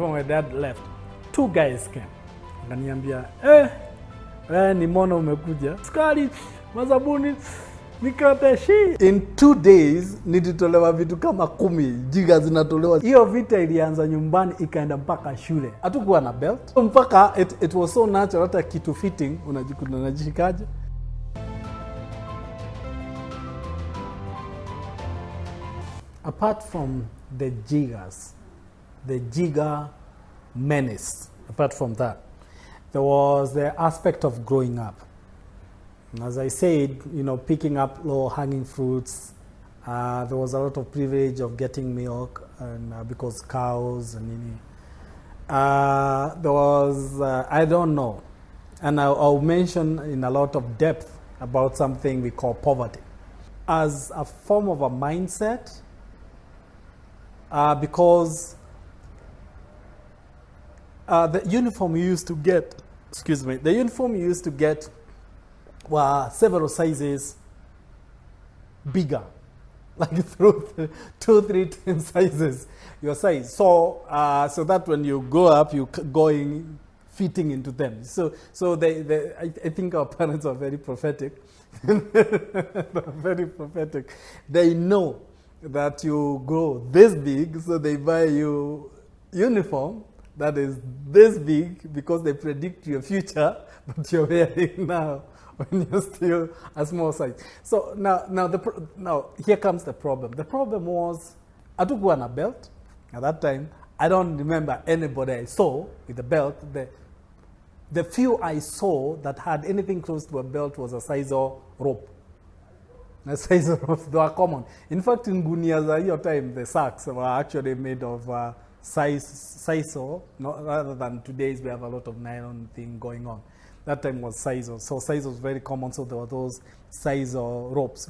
before my dad left, 2 guys came. Akaniambia, ni mbona umekuja? Sukari, mazabuni, mikateshi. In 2 days, nilitolewa vitu kama 10. Jiga zinatolewa. Hiyo vita ilianza nyumbani ikaenda mpaka shule. Hatukuwa na belt. Mpaka it was so natural, hata kitu fitting unajikuta unajishikaje. Apart from the jiggers, the jigger menace, apart from that, there was the aspect of growing up. And as I said, picking up low-hanging fruits. There was a lot of privilege of getting milk, and because cows and there was, I don't know, and I'll mention in a lot of depth about something we call poverty as a form of a mindset. Because the uniform you used to get, were several sizes bigger, like through 2-3 10 sizes your size. So that when you grow up, you going fitting into them. So I think our parents are very prophetic. Very prophetic. They know that you grow this big, so they buy you uniform that is this big because they predict your future, but you're wearing now when you're still a small size. So now here comes the problem. The problem was I took one a belt. At that time, I don't remember anybody I saw with a belt. The few I saw that had anything close to a belt was a size rope. The size of ropes, they were common. In fact, in Gunias at your time, the sacks were actually made of sisal, rather than today's we have a lot of nylon thing going on. That time was sisal. So sisal was very common, so there were those sisal ropes,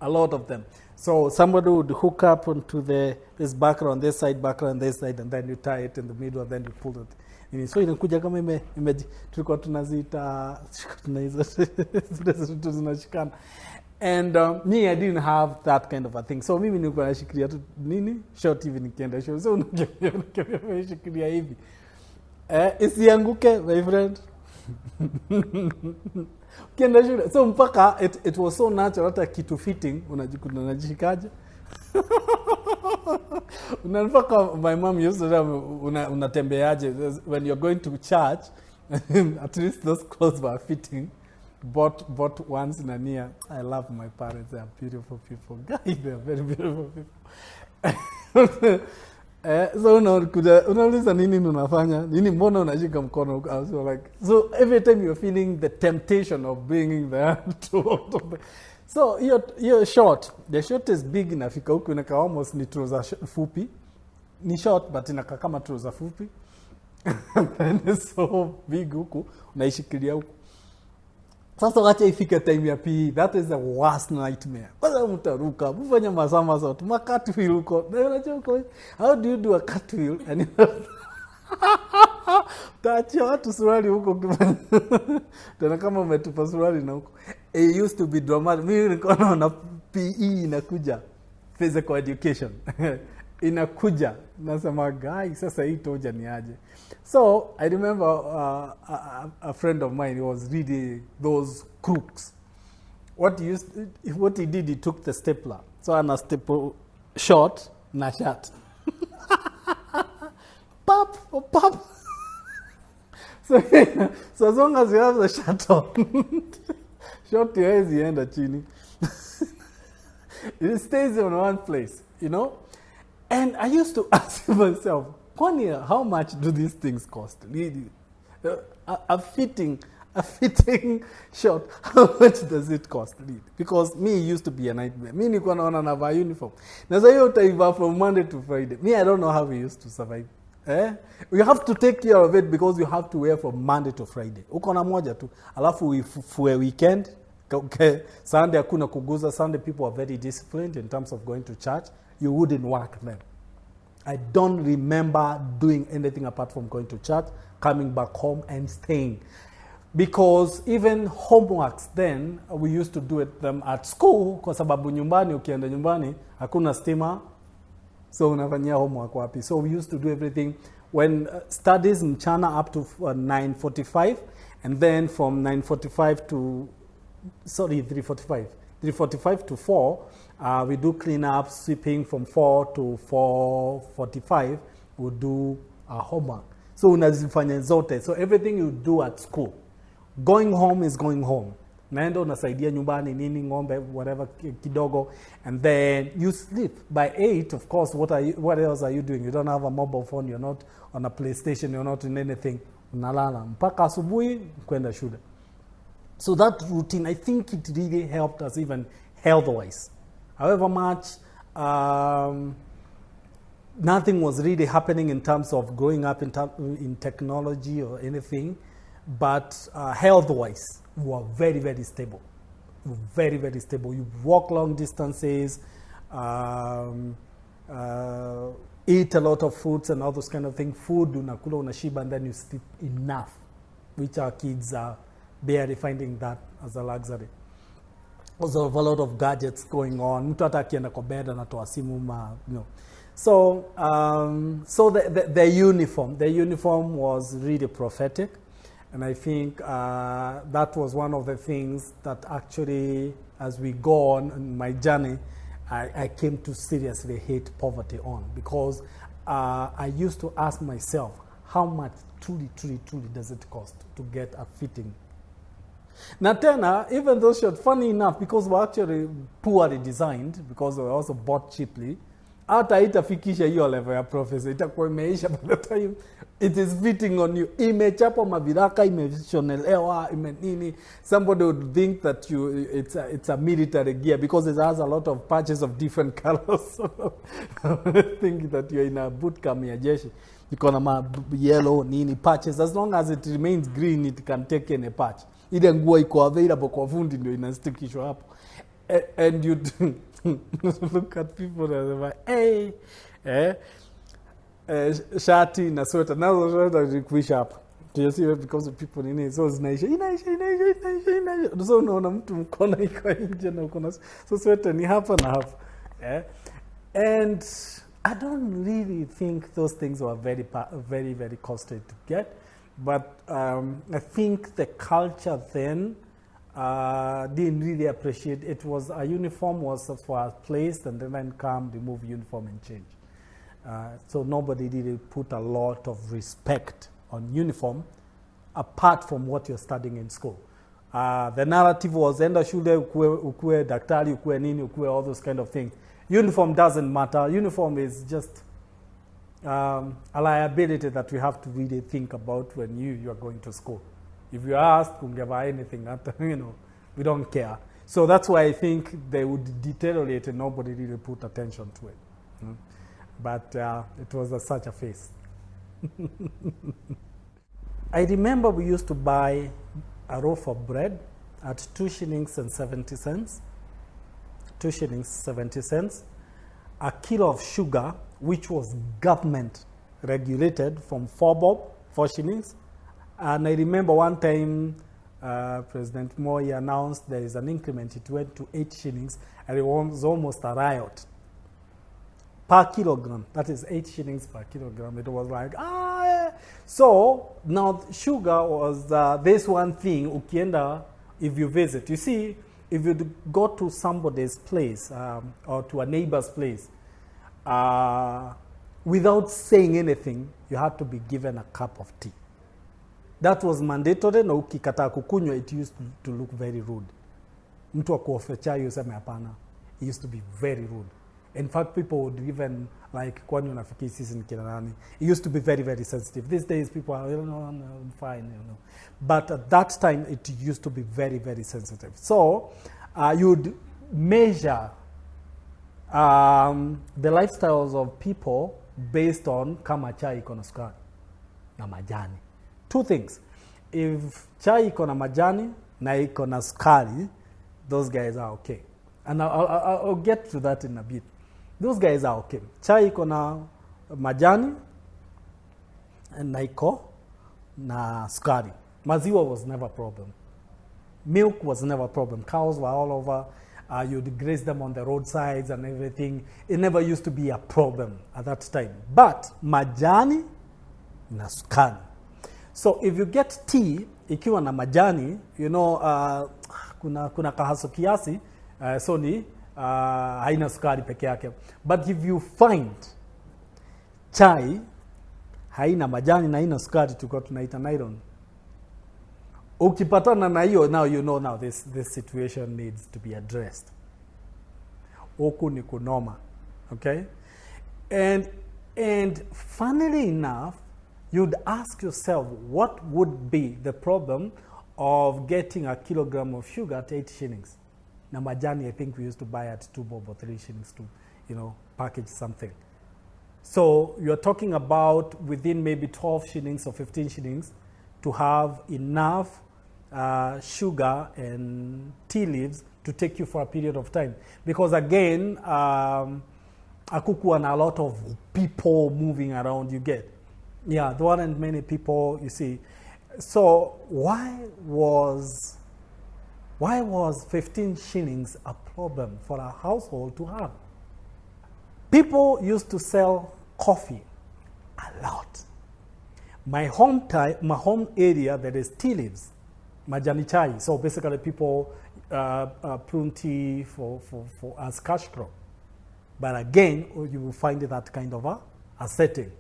a lot of them. So somebody would hook up onto this background, this side, and then you tie it in the middle, and then you pull it. So inakuja kama tulikuwa tunaziita tunashikana. And me, I didn't have that kind of a thing. So mimi nilikuwa nashikilia tu short hivi nikienda shule. So unashikilia hivi. Isianguke, my friend. Ukienda shule. So mpaka it was so natural, hata kitu fitting unajikuta unajishikaje. Unanifaka, my mom used to tell me unatembeaje when you're going to church. At least those clothes were fitting. Bought once in a year. I love my parents. They are beautiful people. Guys, they are very beautiful people. So unauliza nini unafanya? Nini mbona unashika mkono? So so every time you're feeling the temptation of bringing the hand to so you're short. The short is big, inafika huku inaka almost ni trouser fupi. Ni short but inaka kama trouser fupi. And it's so big huku unaishikilia huku. Sasa wacha ifike time ya PE, that is the worst nightmare. Kwanza mtaruka, mfanya masama zote, cartwheel huko. How do you do a cartwheel? And taachia watu suruali huko kifanya. Tena kama umetupa suruali na huko. It used to be dramatic. Mimi nilikuwa naona PE inakuja, physical education. Inakuja. Nasema guys, sasa hii toja ni aje. So I remember a friend of mine, he was reading those crooks. What he did, he took the stapler. So ana staple short na shirt. Pop. So as long as you have the shirt on, short haiwezi enda chini. It stays in one place, And I used to ask myself, how much do these things cost? A fitting short, how much does it cost? Because me, it used to be a nightmare. Me, nilikuwa naona navaa uniform. Na sasa hiyo utaiva from Monday to Friday. Me, I don't know how we used to survive. You have to take care of it because you have to wear from Monday to Friday. Uko na moja tu. Alafu we weekend. Okay. Sunday hakuna kuguza. Sunday people are very disciplined in terms of going to church. You wouldn't work then. I don't remember doing anything apart from going to church, coming back home and staying. Because even homeworks then, we used to do them at school, kwa sababu nyumbani, ukienda nyumbani, hakuna stima, So unafanyia homework wapi? So we used to do everything when studies mchana up to 9:45, and then from 9:45 to 3:45 to 4, we do cleanup, sweeping from 4 to 4:45. We do homework. So unazifanya zote. So everything you do at school, going home is going home. Naenda unasaidia nyumbani nini ngombe whatever kidogo, and then you sleep. By 8, of course, what else are you doing? You don't have a mobile phone, you're not on a PlayStation, you're not in anything. Unalala mpaka asubuhi kwenda shule. So that routine, I think it really helped us even health-wise. However much nothing was really happening in terms of growing up in technology or anything, but health-wise, we were very, very stable. Very, very stable. You walk long distances, eat a lot of fruits and all those kind of things. Food, unakula, unashiba, and then you sleep enough, which our kids are barely finding that as a luxury. Also, a lot of gadgets going on. Mtu hata akienda kwa bed anatoa simu So, the uniform was really prophetic. And I think that was one of the things that actually, as we go on in my journey, I came to seriously hate poverty on, because I used to ask myself, how much truly does it cost to get a fitting? Now, tena, even though short, funny enough, because we're actually poorly designed, because we were also bought cheaply, hata itafikisha hiyo level ya prophecy, itakuwa imeisha by the time it is fitting on you. Imechapa maviraka, imeshonelewa, nini. Somebody would think that it's a military gear because it has a lot of patches of different colors. Think that you're in a boot camp ya jeshi. Iko na yellow, nini, patches. As long as it remains green, it can take any patch. Ile nguo iko available kwa fundi ndio inastikishwa hapo. And you look at people and they're like, hey, shati na sweater. Now the sweater zikuisha hapo. You see, because of people in it, so inaisha. So unaona mtu mkono iko nje na uko na so sweater ni hapa na hapa. And I don't really think those things were very, very costly to get. But I think the culture then didn't really appreciate it. Was a uniform was for a place, and then come remove uniform and change. So nobody really put a lot of respect on uniform, apart from what you're studying in school. The narrative was enda shule ukue daktari, ukue nini, ukue all those kind of things. Uniform doesn't matter. Uniform is just a liability that we have to really think about when you are going to school. If you ask, ungeva anything, we don't care. So that's why I think they would deteriorate and nobody really put attention to it. But it was such a phase. I remember we used to buy a loaf of bread at 2 shillings and 70 cents. 2 shillings 70 cents. A kilo of sugar, which was government regulated, from 4 bob, 4 shillings. And I remember one time President Moi announced there is an increment. It went to 8 shillings, and it was almost a riot. Per kilogram, that is 8 shillings per kilogram. It was like, So now sugar was this one thing, ukienda, if you visit. You see, if you go to somebody's place or to a neighbor's place, without saying anything, you had to be given a cup of tea. That was mandatory, na ukikataa kukunywa, it used to look very rude. Mtu akuofe chai useme hapana. It used to be very rude. In fact, people would even like, kwani unafikiri sisi ni kina nani? It used to be very, very sensitive. These days, people are, I'm fine, But at that time, it used to be very, very sensitive. So, you'd measure the lifestyles of people based on kama chai iko na sukari na majani. 2 things. If chai iko na majani na iko na sukari, those guys are okay. And I'll get to that in a bit. Those guys are okay. Chai iko na majani na iko na sukari. Maziwa was never a problem. Milk was never a problem. Cows were all over. you'd graze them on the roadsides and everything. It never used to be a problem at that time. But majani na sukari. So if you get tea ikiwa na majani, you know, kuna kahaso kiasi, so ni haina sukari peke yake. But if you find chai haina majani na haina sukari, tuko tunaita nylon. Ukipatana na hiyo, now you know now this situation needs to be addressed. Oku ni kunoma. Okay? And funnily enough, you'd ask yourself, what would be the problem of getting a kilogram of sugar at 8 shillings? Now, majani, I think we used to buy at 2 bob or 3 shillings to, you know, package something. So you're talking about within maybe 12 shillings or 15 shillings to have enough sugar and tea leaves to take you for a period of time. Because again, akukuwa na a lot of people moving around, you get. Yeah, there weren't many people, you see. So why was 15 shillings a problem for a household to have? People used to sell coffee a lot. My home area, there is tea leaves, majani chai. So basically people prune tea for as cash crop. But again, you will find that kind of a setting.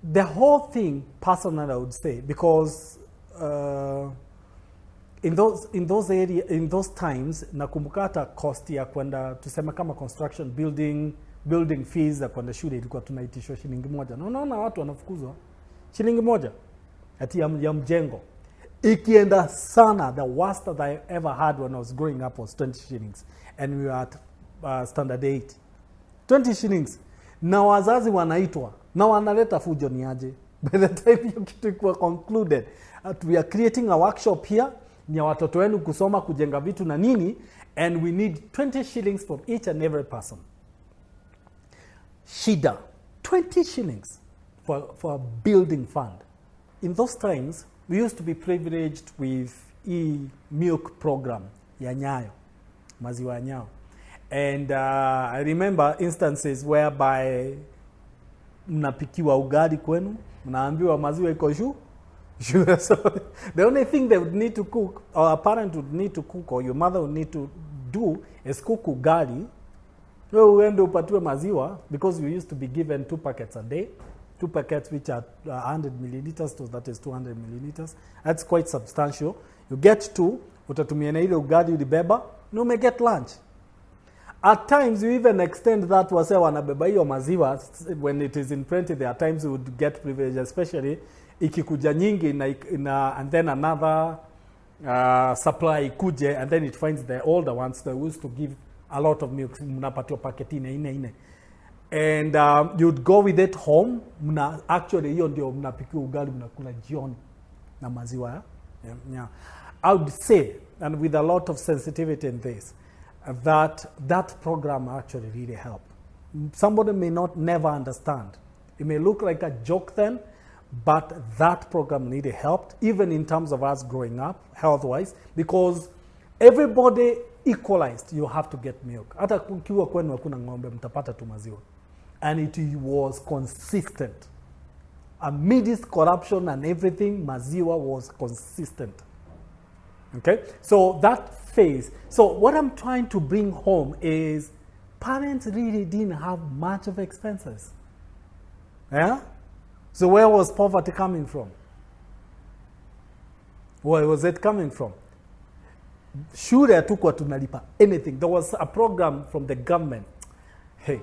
The whole thing, personally, I would say, because in those times, nakumbuka hata cost ya kwenda tuseme kama construction building fees za kwenda shule ilikuwa tunaitishwa shilingi moja. Na unaona watu wanafukuzwa shilingi moja ati ya mjengo. Ikienda sana, the worst that I ever had when I was growing up was 20 shillings. And we were at standard 8. 20 shillings. Na wazazi wanaitwa. Na wanaleta fujo ni aje. By the time hiyo kitu ikuwa concluded, we are creating a workshop here, ni ya watoto wenu kusoma kujenga vitu na nini, and we need 20 shillings from each and every person. Shida, 20 shillings for a building fund. In those times, we used to be privileged with milk program ya Nyayo, maziwa ya Nyayo. And I remember instances whereby mnapikiwa ugali kwenu, mnaambiwa maziwa iko sugar. So the only thing they would need to cook, or a parent would need to cook, or your mother would need to do is cook ugali. So uende upatiwe maziwa, because we used to be given 2 packets a day. 2 packets which are 100 milliliters, so that is 200 milliliters. That's quite substantial. You get 2, utatumia na ile ugali ulibeba, na ume get lunch. At times, you even extend that wase wanabeba hiyo maziwa. When it is in plenty, there are times you would get privilege, especially ikikuja nyingi and then another supply ikuje, and then it finds the older ones that used to give a lot of milk. Mnapatiwa paketi ine. And you'd go with it home. Actually, hiyo ndio mnapikiwa ugali mnakula jioni na maziwa. Yeah. I would say, and with a lot of sensitivity in this, that program actually really helped. Somebody may never understand. It may look like a joke then, but that program really helped, even in terms of us growing up, health-wise, because everybody equalized. You have to get milk. Hata kiwa kwenu hakuna ng'ombe, mtapata tu maziwa. And it was consistent. Amidst corruption and everything, maziwa was consistent. Okay? So that phase. So what I'm trying to bring home is parents really didn't have much of expenses. Yeah? So where was poverty coming from? Where was it coming from? Shule hatukuwa tunalipa anything. There was a program from the government. Hey,